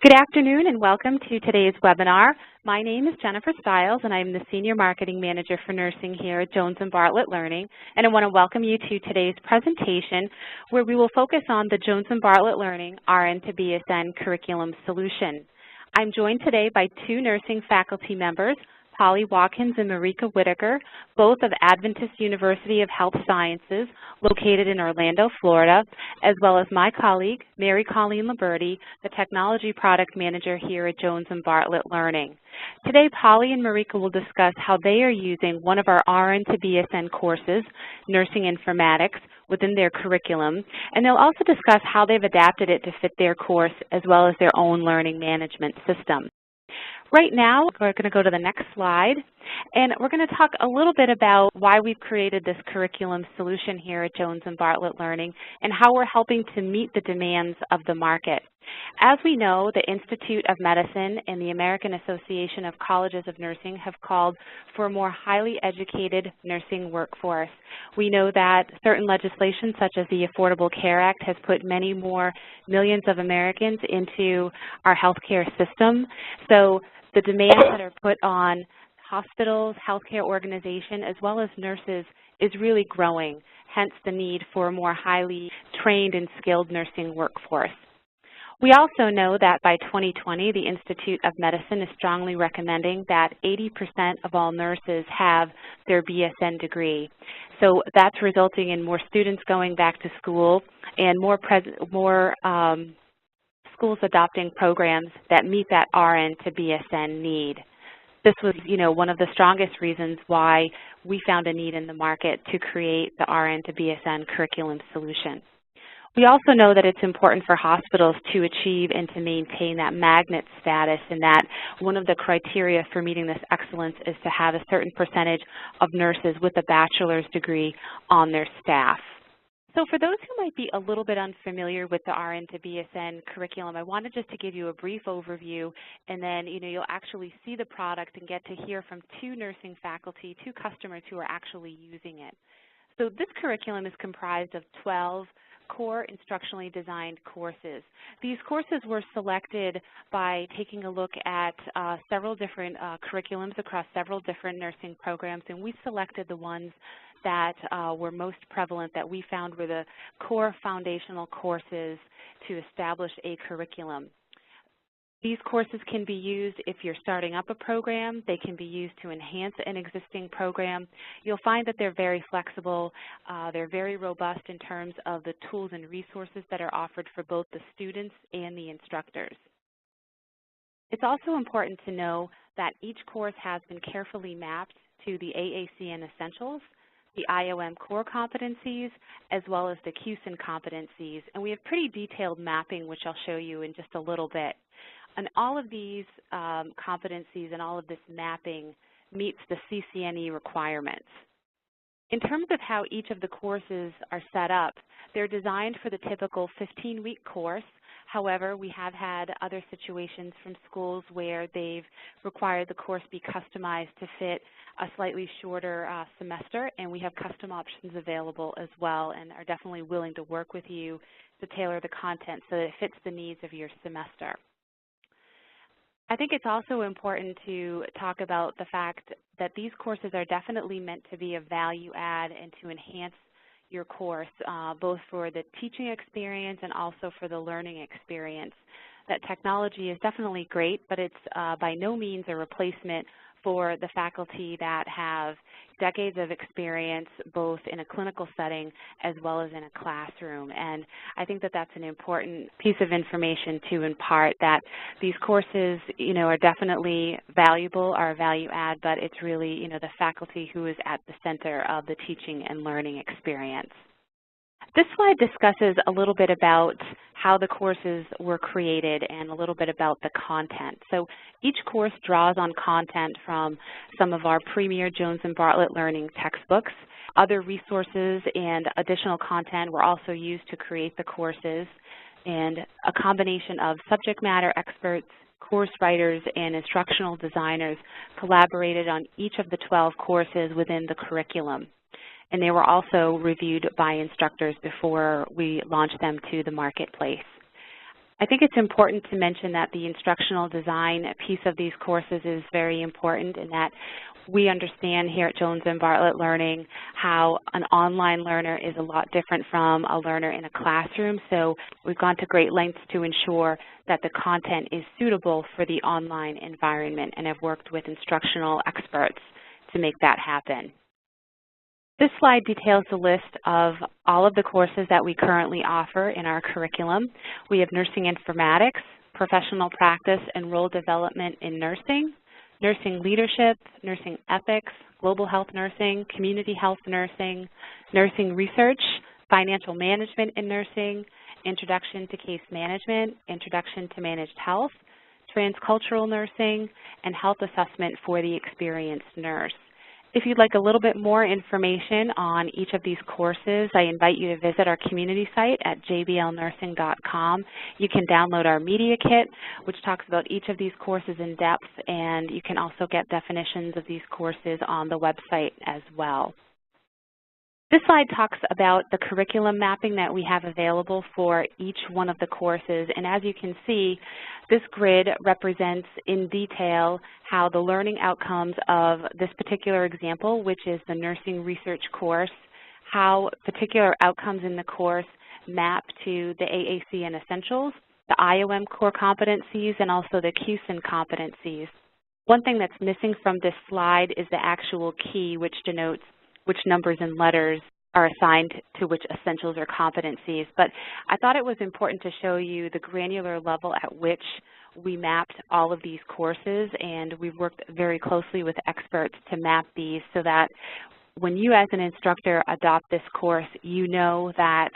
Good afternoon and welcome to today's webinar. My name is Jennifer Stiles and I'm the Senior Marketing Manager for Nursing here at Jones Bartlett Learning, and I want to welcome you to today's presentation where we will focus on the Jones Bartlett Learning RN to BSN Curriculum Solution. I'm joined today by two nursing faculty members, Polly Watkins and Marika Whitaker, both of Adventist University of Health Sciences, located in Orlando, Florida, as well as my colleague, Mary Colleen Liberty, the Technology Product Manager here at Jones Bartlett Learning. Today, Polly and Marika will discuss how they are using one of our RN to BSN courses, Nursing Informatics, within their curriculum, and they'll also discuss how they've adapted it to fit their course as well as their own learning management system. Right now, we're going to go to the next slide, and we're going to talk a little bit about why we've created this curriculum solution here at Jones Bartlett Learning and how we're helping to meet the demands of the market. As we know, the Institute of Medicine and the American Association of Colleges of Nursing have called for a more highly educated nursing workforce. We know that certain legislation, such as the Affordable Care Act, has put many more millions of Americans into our healthcare system. So the demands that are put on hospitals, healthcare organizations, as well as nurses is really growing, hence the need for a more highly trained and skilled nursing workforce. We also know that by 2020, the Institute of Medicine is strongly recommending that 80% of all nurses have their BSN degree. So that's resulting in more students going back to school and more schools adopting programs that meet that RN to BSN need. This was, one of the strongest reasons why we found a need in the market to create the RN to BSN curriculum solution. We also know that it's important for hospitals to achieve and to maintain that magnet status, and that one of the criteria for meeting this excellence is to have a certain percentage of nurses with a bachelor's degree on their staff. So for those who might be a little bit unfamiliar with the RN to BSN curriculum, I wanted just to give you a brief overview, and then you'll actually see the product and get to hear from two nursing faculty, two customers who are actually using it. So this curriculum is comprised of 12 core instructionally designed courses. These courses were selected by taking a look at several different curriculums across several different nursing programs, and we selected the ones that were most prevalent, that we found were the core foundational courses to establish a curriculum. These courses can be used if you're starting up a program. They can be used to enhance an existing program. You'll find that they're very flexible. They're very robust in terms of the tools and resources that are offered for both the students and the instructors. It's also important to know that each course has been carefully mapped to the AACN Essentials, the IOM core competencies, as well as the QSIN competencies. And we have pretty detailed mapping, which I'll show you in just a little bit. And all of these competencies and all of this mapping meets the CCNE requirements. In terms of how each of the courses are set up, they're designed for the typical 15-week course. However, we have had other situations from schools where they've required the course be customized to fit a slightly shorter semester, and we have custom options available as well, and are definitely willing to work with you to tailor the content so that it fits the needs of your semester. I think it's also important to talk about the fact that these courses are definitely meant to be a value add and to enhance your course, both for the teaching experience and also for the learning experience. That technology is definitely great, but it's by no means a replacement for the faculty that have decades of experience both in a clinical setting as well as in a classroom. And I think that that's an important piece of information to impart, that these courses, are definitely valuable, are a value add, but it's really, the faculty who is at the center of the teaching and learning experience. This slide discusses a little bit about how the courses were created and a little bit about the content. So each course draws on content from some of our premier Jones Bartlett Learning textbooks. Other resources and additional content were also used to create the courses, and a combination of subject matter experts, course writers, and instructional designers collaborated on each of the 12 courses within the curriculum. And they were also reviewed by instructors before we launched them to the marketplace. I think it's important to mention that the instructional design piece of these courses is very important, in that we understand here at Jones Bartlett Learning how an online learner is a lot different from a learner in a classroom. So we've gone to great lengths to ensure that the content is suitable for the online environment, and have worked with instructional experts to make that happen. This slide details the list of all of the courses that we currently offer in our curriculum. We have Nursing Informatics, Professional Practice and Role Development in Nursing, Nursing Leadership, Nursing Ethics, Global Health Nursing, Community Health Nursing, Nursing Research, Financial Management in Nursing, Introduction to Case Management, Introduction to Managed Health, Transcultural Nursing, and Health Assessment for the Experienced Nurse. If you'd like a little bit more information on each of these courses, I invite you to visit our community site at jblnursing.com. You can download our media kit, which talks about each of these courses in depth, and you can also get definitions of these courses on the website as well. This slide talks about the curriculum mapping that we have available for each one of the courses, and as you can see, this grid represents in detail how the learning outcomes of this particular example, which is the Nursing Research course, how particular outcomes in the course map to the AACN Essentials, the IOM core competencies, and also the QSIN competencies. One thing that's missing from this slide is the actual key, which denotes which numbers and letters are assigned to which essentials or competencies. But I thought it was important to show you the granular level at which we mapped all of these courses, and we've worked very closely with experts to map these so that when you as an instructor adopt this course, you know that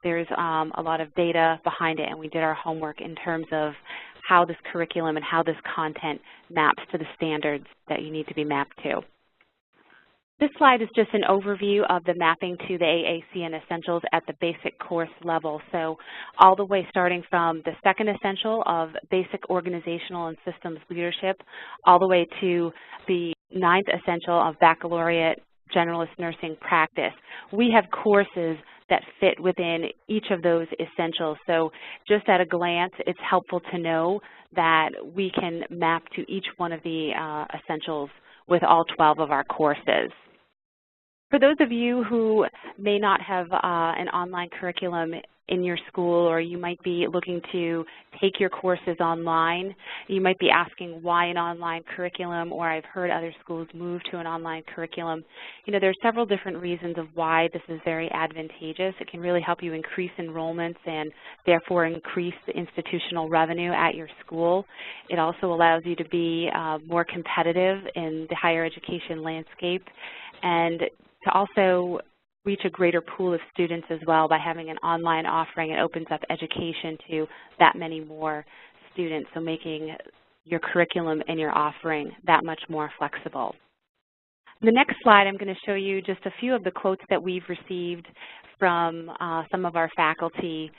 there's a lot of data behind it, and we did our homework in terms of how this curriculum and how this content maps to the standards that you need to be mapped to. This slide is just an overview of the mapping to the AACN Essentials at the basic course level. So all the way starting from the second essential of basic organizational and systems leadership, all the way to the 9th essential of baccalaureate generalist nursing practice. We have courses that fit within each of those essentials. So just at a glance, it's helpful to know that we can map to each one of the essentials with all 12 of our courses. For those of you who may not have an online curriculum in your school, or you might be looking to take your courses online, you might be asking why an online curriculum, or I've heard other schools move to an online curriculum. You know, there are several different reasons of why this is very advantageous. It can really help you increase enrollments and therefore increase the institutional revenue at your school. It also allows you to be more competitive in the higher education landscape, and to also reach a greater pool of students as well. By having an online offering, it opens up education to that many more students, so making your curriculum and your offering that much more flexible. The next slide, I'm going to show you just a few of the quotes that we've received from some of our faculty,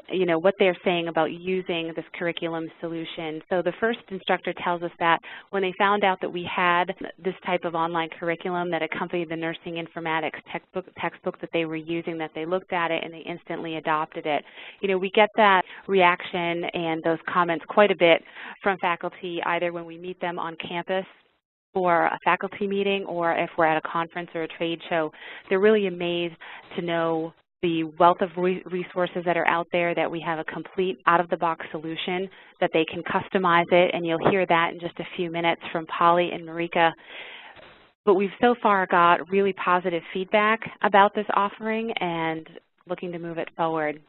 you know, what they're saying about using this curriculum solution. So the first instructor tells us that when they found out that we had this type of online curriculum that accompanied the Nursing Informatics textbook that they were using, that they looked at it and they instantly adopted it. You know, we get that reaction and those comments quite a bit from faculty, either when we meet them on campus for a faculty meeting, or if we're at a conference or a trade show. They're really amazed to know the wealth of resources that are out there, that we have a complete out-of-the-box solution, that they can customize it, and you'll hear that in just a few minutes from Polly and Marika. But we've so far got really positive feedback about this offering and looking to move it forward.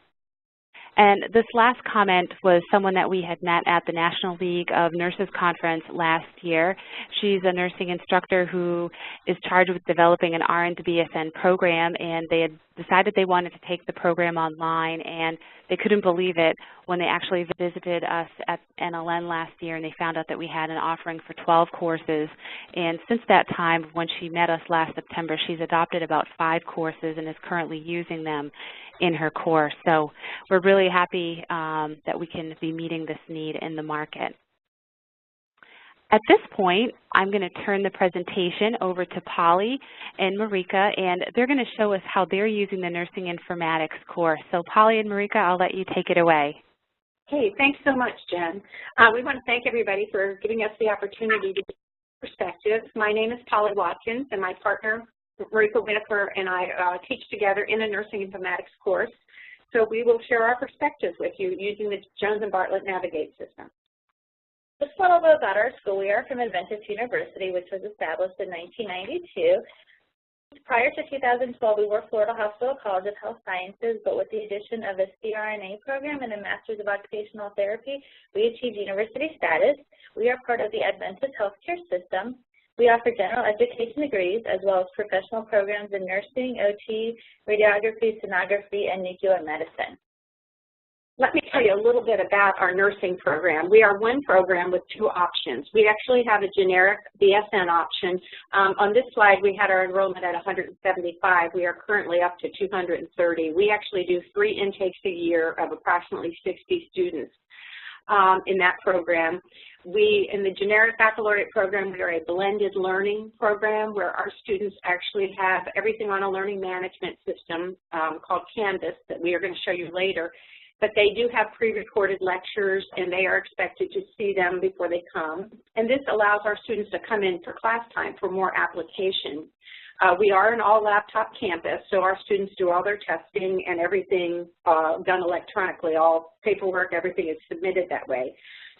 And this last comment was someone that we had met at the National League of Nurses Conference last year. She's a nursing instructor who is charged with developing an RN to BSN program, and they had decided they wanted to take the program online, and they couldn't believe it when they actually visited us at NLN last year and they found out that we had an offering for 12 courses. And since that time, when she met us last September, she's adopted about 5 courses and is currently using them in her course. So we're really happy that we can be meeting this need in the market. At this point, I'm going to turn the presentation over to Polly and Marika, and they're going to show us how they're using the Nursing Informatics course. So Polly and Marika, I'll let you take it away. Hey, thanks so much, Jen. We want to thank everybody for giving us the opportunity to give perspectives. My name is Polly Watkins, and my partner, Marika Winokur, and I teach together in a Nursing Informatics course. So we will share our perspectives with you using the Jones Bartlett Navigate system. Just a little bit about our school. We are from Adventist University, which was established in 1992. Prior to 2012, we were Florida Hospital College of Health Sciences, but with the addition of a CRNA program and a Master's of Occupational Therapy, we achieved university status. We are part of the Adventist healthcare system. We offer general education degrees as well as professional programs in nursing, OT, radiography, sonography, and nuclear medicine. Let me tell you a little bit about our nursing program. We are one program with two options. We actually have a generic BSN option. On this slide, we had our enrollment at 175. We are currently up to 230. We actually do 3 intakes a year of approximately 60 students in that program. In the generic baccalaureate program, we are a blended learning program where our students actually have everything on a learning management system called Canvas that we are going to show you later. But they do have pre-recorded lectures, and they are expected to see them before they come. And this allows our students to come in for class time for more application. We are an all-laptop campus, so our students do all their testing and everything done electronically. All paperwork, everything is submitted that way.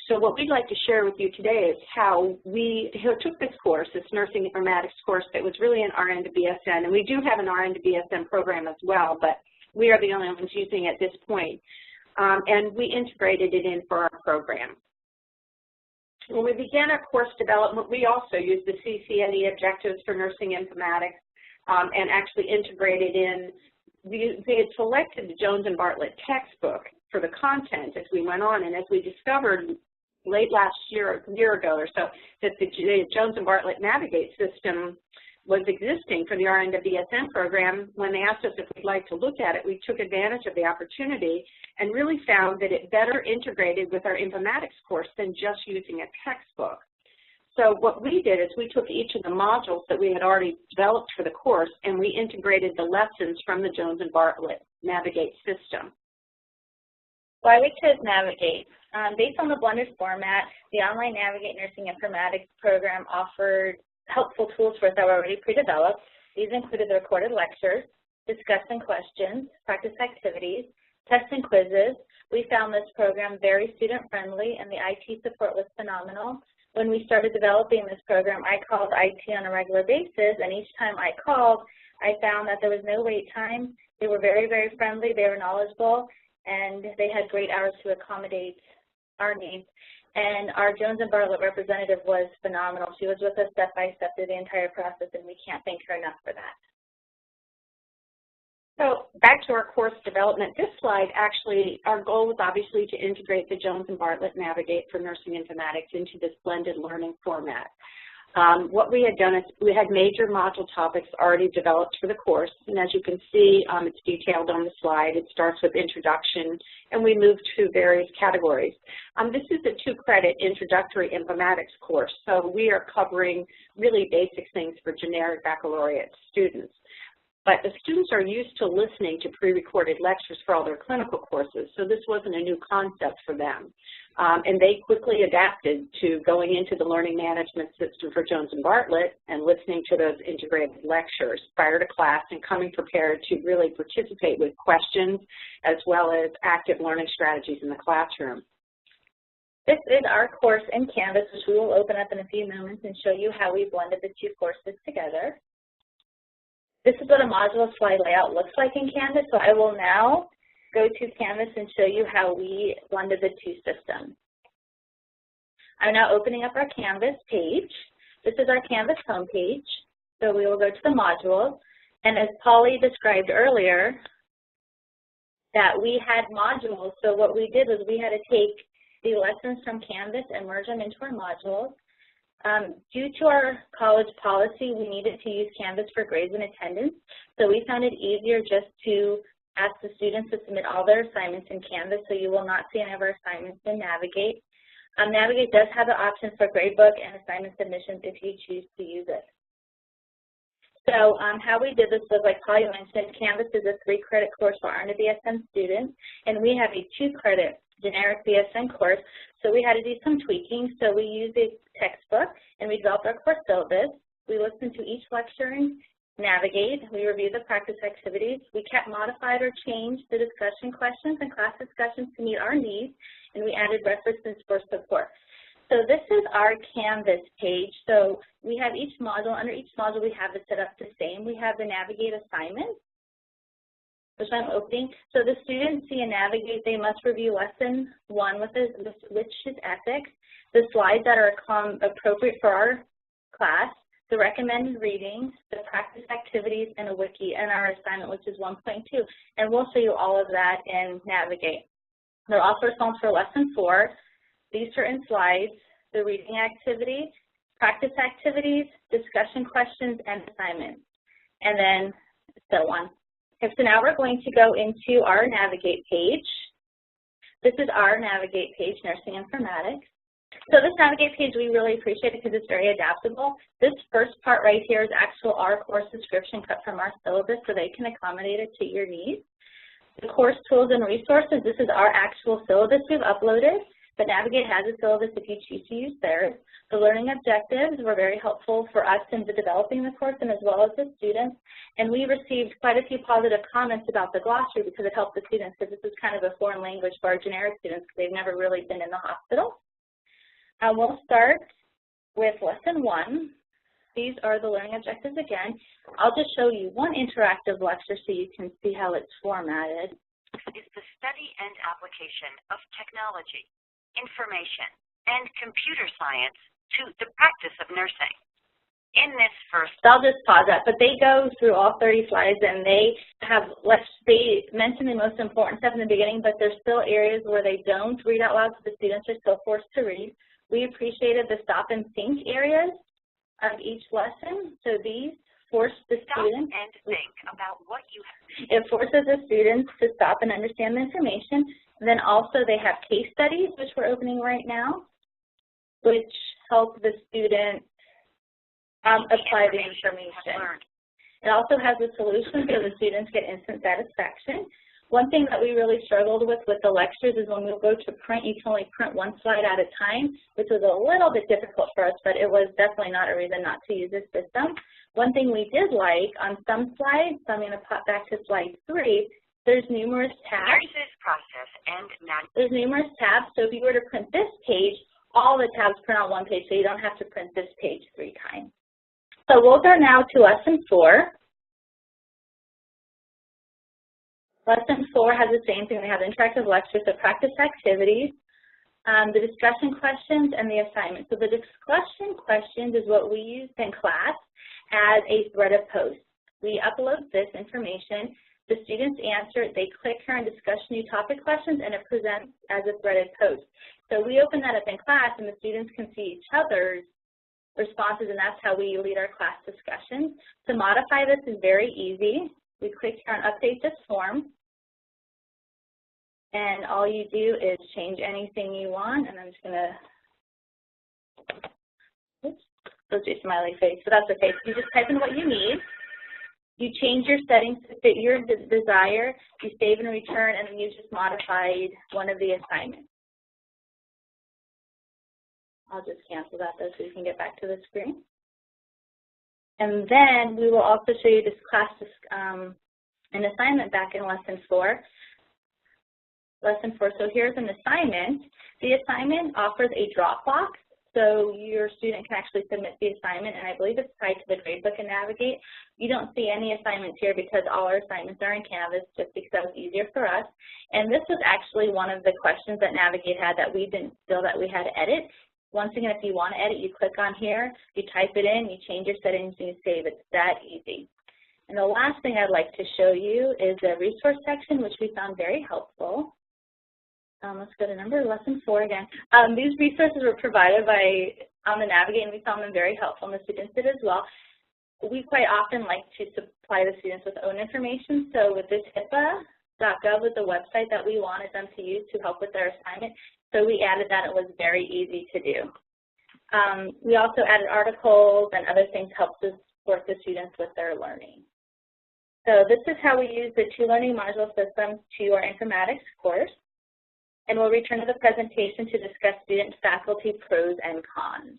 So what we'd like to share with you today is how we took this course, this Nursing Informatics course that was really an RN to BSN. And we do have an RN to BSN program as well, but we are the only ones using it at this point. And we integrated it in for our program. When we began our course development, we also used the CCNE objectives for Nursing Informatics and actually integrated in. We had selected the Jones and Bartlett textbook for the content as we went on, and as we discovered late last year, a year ago or so, that the Jones and Bartlett Navigate system was existing for the RN to BSN program. When they asked us if we'd like to look at it, we took advantage of the opportunity and really found that it better integrated with our informatics course than just using a textbook. So what we did is we took each of the modules that we had already developed for the course and we integrated the lessons from the Jones and Bartlett Navigate system. Why we chose Navigate? Based on the blended format, the online Navigate Nursing Informatics program offered helpful tools for us that were already pre-developed. These included the recorded lectures, discussion questions, practice activities, tests and quizzes. We found this program very student-friendly, and the IT support was phenomenal. When we started developing this program, I called IT on a regular basis, and each time I called, I found that there was no wait time. They were very, very friendly, they were knowledgeable, and they had great hours to accommodate our needs. And our Jones and Bartlett representative was phenomenal. She was with us step by step through the entire process, and we can't thank her enough for that. So back to our course development. This slide actually, our goal was obviously to integrate the Jones and Bartlett Navigate for Nursing Informatics into this blended learning format. What we had done is we had major module topics already developed for the course, and as you can see, it's detailed on the slide. It starts with introduction, and we move to various categories. This is a 2-credit introductory informatics course, so we are covering really basic things for generic baccalaureate students. But the students are used to listening to pre-recorded lectures for all their clinical courses, so this wasn't a new concept for them. And they quickly adapted to going into the learning management system for Jones and Bartlett and listening to those integrated lectures prior to class and coming prepared to really participate with questions as well as active learning strategies in the classroom. This is our course in Canvas, which we will open up in a few moments and show you how we blended the two courses together. This is what a module slide layout looks like in Canvas, so I will now go to Canvas and show you how we blended the two systems. I'm now opening up our Canvas page. This is our Canvas homepage, so we will go to the modules, and as Polly described earlier, that we had modules, so what we did was we had to take the lessons from Canvas and merge them into our modules. Due to our college policy, we needed to use Canvas for grades and attendance, so we found it easier just to ask the students to submit all their assignments in Canvas, so you will not see any of our assignments in Navigate. Navigate does have the option for gradebook and assignment submissions if you choose to use it. So how we did this was, like Polly mentioned, Canvas is a 3-credit course for RN to BSN students, and we have a 2-credit generic BSN course, so we had to do some tweaking. So we used a textbook and we developed our course syllabus. We listened to each lecture and navigate. We reviewed the practice activities. We kept, modified, or changed the discussion questions and class discussions to meet our needs, and we added references for support. So this is our Canvas page. So we have each module. Under each module, we have it set up the same. We have the Navigate assignment, which I'm opening. So the students see and navigate, they must review lesson 1, which is ethics, the slides that are appropriate for our class, the recommended reading, the practice activities, and a wiki, and our assignment, which is 1.2. And we'll show you all of that in Navigate. They're also responsible for lesson 4, these certain slides, the reading activity, practice activities, discussion questions, and assignments, and then so on. Okay, so now we're going to go into our Navigate page. This is our Navigate page, Nursing Informatics. So this Navigate page, we really appreciate it because it's very adaptable. This first part right here is actual our course description cut from our syllabus so they can accommodate it to your needs. The course tools and resources, this is our actual syllabus we've uploaded, but Navigate has a syllabus if you choose to use theirs. The learning objectives were very helpful for us in developing the course and as well as the students. And we received quite a few positive comments about the glossary because it helped the students, because this is kind of a foreign language for our generic students because they've never really been in the hospital. We'll start with lesson 1. These are the learning objectives again. I'll just show you one interactive lecture so you can see how it's formatted. Is the study and application of technology, information, and computer science to the practice of nursing. In this first, I'll just pause that, but they go through all 30 slides and they mention the most important stuff in the beginning, but there's still areas where they don't read out loud, so the students are still forced to read. We appreciated the stop and think areas of each lesson, so these force the students and think about what you have. It forces the students to stop and understand the information. And then also they have case studies, which we're opening right now, which help the student apply the information. It also has a solution so the students get instant satisfaction. One thing that we really struggled with the lectures is when we go to print, you can only print one slide at a time, which was a little bit difficult for us, but it was definitely not a reason not to use this system. One thing we did like on some slides, so I'm going to pop back to slide 3, there's numerous tabs. There's numerous tabs, so if you were to print this page, all the tabs print on one page, so you don't have to print this page 3 times. So we'll go now to lesson 4. Lesson 4 has the same thing. They have interactive lectures, the practice activities, the discussion questions, and the assignment. So the discussion questions is what we used in class as a threaded post. We upload this information. The students answer it. They click here and discuss new topic questions, and it presents as a threaded post. So we open that up in class, and the students can see each other's responses, and that's how we lead our class discussions. To modify this is very easy. We click here on Update this form, and all you do is change anything you want, and I'm just going to, oops, let's do smiley face, but that's okay. So you just type in what you need. You change your settings to fit your desire, you save and return, and then you just modified one of the assignments. I'll just cancel that though so you can get back to the screen. And then we will also show you this class, an assignment back in lesson 4. Lesson 4, so here's an assignment. The assignment offers a Dropbox, so your student can actually submit the assignment, and I believe it's tied to the gradebook and Navigate. You don't see any assignments here because all our assignments are in Canvas, just because that was easier for us. And this was actually one of the questions that Navigate had that we didn't feel that we had to edit. Once again, if you want to edit, you click on here, you type it in, you change your settings, and you save. It's that easy. And the last thing I'd like to show you is the resource section, which we found very helpful. Let's go to lesson 4 again. These resources were provided on the Navigate, and we found them very helpful, and the students did as well. We quite often like to supply the students with own information, so with this HIPAA.gov was the website that we wanted them to use to help with their assignment, so we added that. It was very easy to do. We also added articles and other things to help support the students with their learning. So this is how we use the 2 learning module systems to our informatics course. and we'll return to the presentation to discuss student-faculty pros and cons.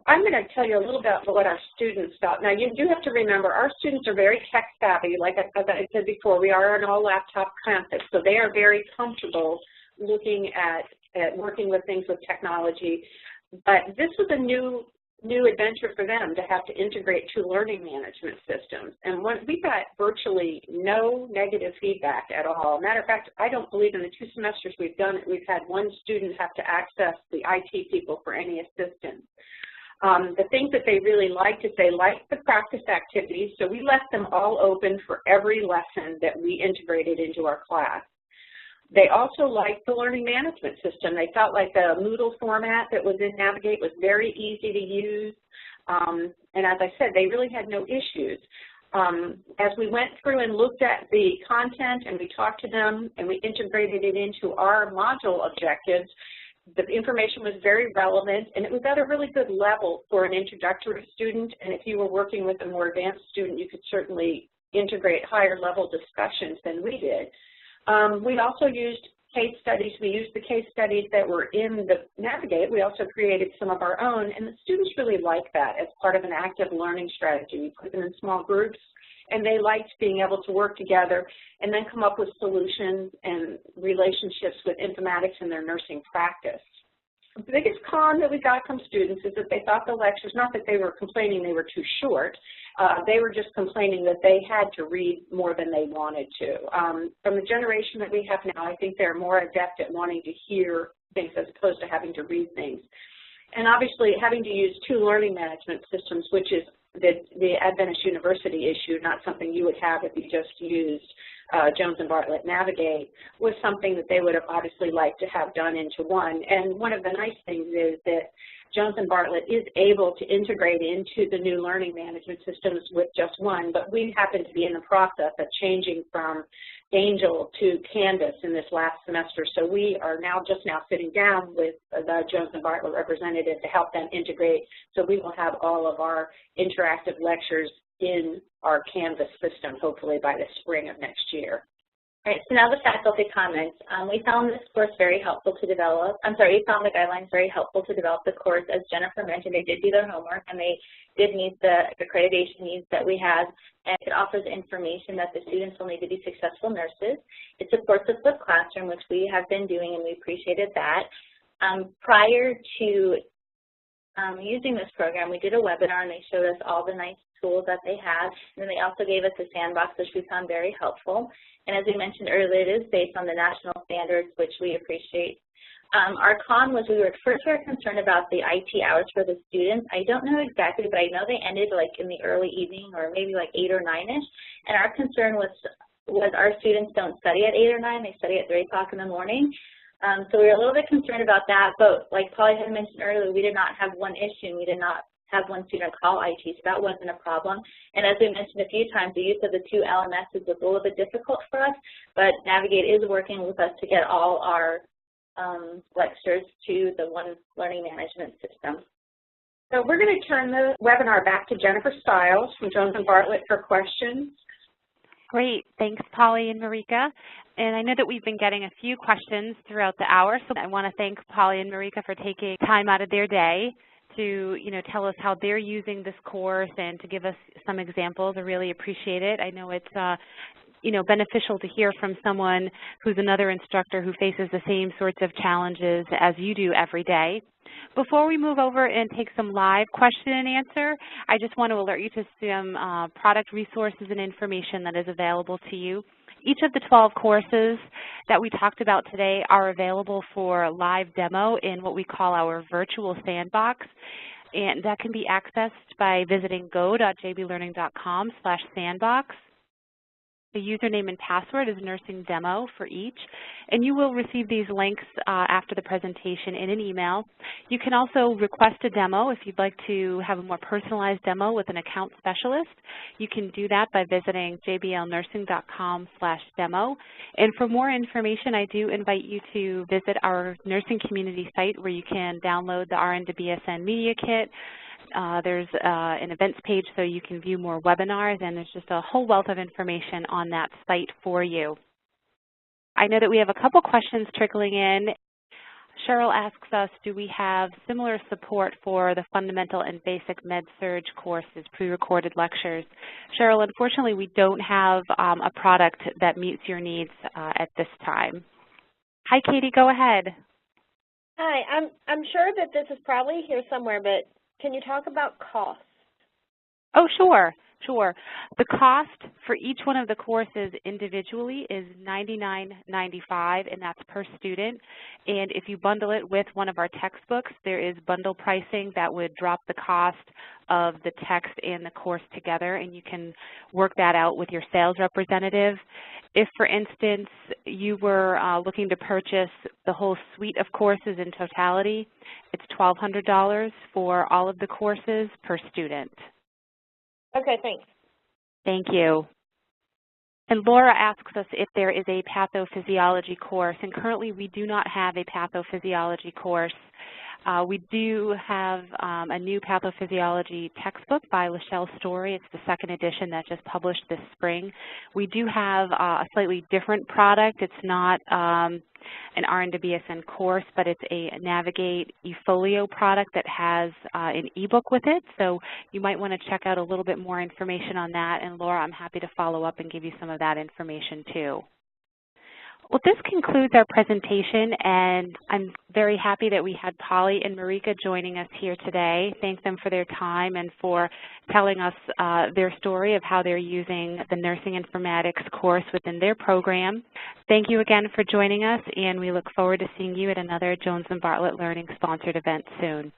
I'm going to tell you a little bit about what our students felt. Now, you do have to remember, our students are very tech-savvy. Like I said before, we are an all-laptop campus, so they are very comfortable looking at working with things with technology. But this was a new adventure for them to have to integrate two learning management systems. And we got virtually no negative feedback at all. Matter of fact, I don't believe in the 2 semesters we've done it, we've had one student have to access the IT people for any assistance. The things that they really liked is they liked the practice activities, so we left them all open for every lesson that we integrated into our class. They also liked the learning management system. They felt like the Moodle format that was in Navigate was very easy to use. And as I said, they really had no issues. As we went through and looked at the content and we talked to them and we integrated it into our module objectives, the information was very relevant and it was at a really good level for an introductory student. And if you were working with a more advanced student, you could certainly integrate higher level discussions than we did. We also used case studies. We used the case studies that were in the Navigate. We also created some of our own, and the students really like that as part of an active learning strategy. We put them in small groups, and they liked being able to work together and then come up with solutions and relationships with informatics in their nursing practice. The biggest con that we got from students is that they thought the lectures, not that they were complaining they were too short, they were just complaining that they had to read more than they wanted to. From the generation that we have now, I think they're more adept at wanting to hear things as opposed to having to read things. And obviously having to use 2 learning management systems, which is the Adventist University issue, not something you would have if you just used Jones and Bartlett Navigate, was something that they would have obviously liked to have done into one. And one of the nice things is that Jones and Bartlett is able to integrate into the new learning management systems with just one, but we happen to be in the process of changing from Angel to Canvas in this last semester. So we are just now sitting down with the Jones and Bartlett representative to help them integrate. So we will have all of our interactive lectures in our Canvas system, hopefully by the spring of next year. All right, so now the faculty comments. We found this course very helpful to develop. We found the guidelines very helpful to develop the course. As Jennifer mentioned, they did do their homework and they did meet the accreditation needs that we have, and it offers information that the students will need to be successful nurses. It supports a flipped classroom, which we have been doing, and we appreciated that. Prior to using this program, we did a webinar and they showed us all the nice tools that they have, and then they also gave us a sandbox, which we found very helpful. And as we mentioned earlier, it is based on the national standards, which we appreciate. Our con was we were concerned about the IT hours for the students. I don't know exactly, but I know they ended like in the early evening or maybe like 8 or 9-ish. And our concern was our students don't study at 8 or 9, they study at 3 o'clock in the morning. So we were a little bit concerned about that, but like Polly had mentioned earlier, we did not have one issue. We did not have one student call IT, so that wasn't a problem. And as we mentioned a few times, the use of the 2 LMSs was a little bit difficult for us, but Navigate is working with us to get all our lectures to the one learning management system. So we're going to turn the webinar back to Jennifer Stiles from Jones and Bartlett for questions. Great. Thanks, Polly and Marika. And I know that we've been getting a few questions throughout the hour, so I want to thank Polly and Marika for taking time out of their day to, tell us how they're using this course and to give us some examples. I really appreciate it. I know it's, beneficial to hear from someone who's another instructor who faces the same sorts of challenges as you do every day. Before we move over and take some live question and answer, I just want to alert you to some product resources and information that is available to you. Each of the 12 courses that we talked about today are available for live demo in what we call our virtual sandbox, and that can be accessed by visiting go.jblearning.com/sandbox. The username and password is nursing demo for each, and you will receive these links after the presentation in an email. You can also request a demo if you'd like to have a more personalized demo with an account specialist. You can do that by visiting jblnursing.com/demo. And for more information, I do invite you to visit our nursing community site where you can download the RN to BSN Media Kit. There's an events page so you can view more webinars, and there's just a whole wealth of information on that site for you. I know that we have a couple questions trickling in. Cheryl asks us, do we have similar support for the fundamental and basic med-surg courses, pre-recorded lectures? Cheryl, unfortunately, we don't have a product that meets your needs at this time. Hi, Katie, go ahead. Hi, I'm sure that this is probably here somewhere, but can you talk about cost? Oh, sure. Sure. The cost for each one of the courses individually is $99.95, and that's per student. And if you bundle it with one of our textbooks, there is bundle pricing that would drop the cost of the text and the course together, and you can work that out with your sales representative. If, for instance, you were looking to purchase the whole suite of courses in totality, it's $1,200 for all of the courses per student. Okay, thanks. Thank you. And Laura asks us if there is a pathophysiology course, and currently we do not have a pathophysiology course. We do have a new pathophysiology textbook by Lachelle Story. It's the second edition that just published this spring. We do have a slightly different product. It's not an RN to BSN course, but it's a Navigate eFolio product that has an ebook with it. So you might want to check out a little bit more information on that. And Laura, I'm happy to follow up and give you some of that information too. Well, this concludes our presentation, and I'm very happy that we had Polly and Marika joining us here today. Thank them for their time and for telling us their story of how they're using the Nursing Informatics course within their program. Thank you again for joining us, and we look forward to seeing you at another Jones Bartlett Learning sponsored event soon.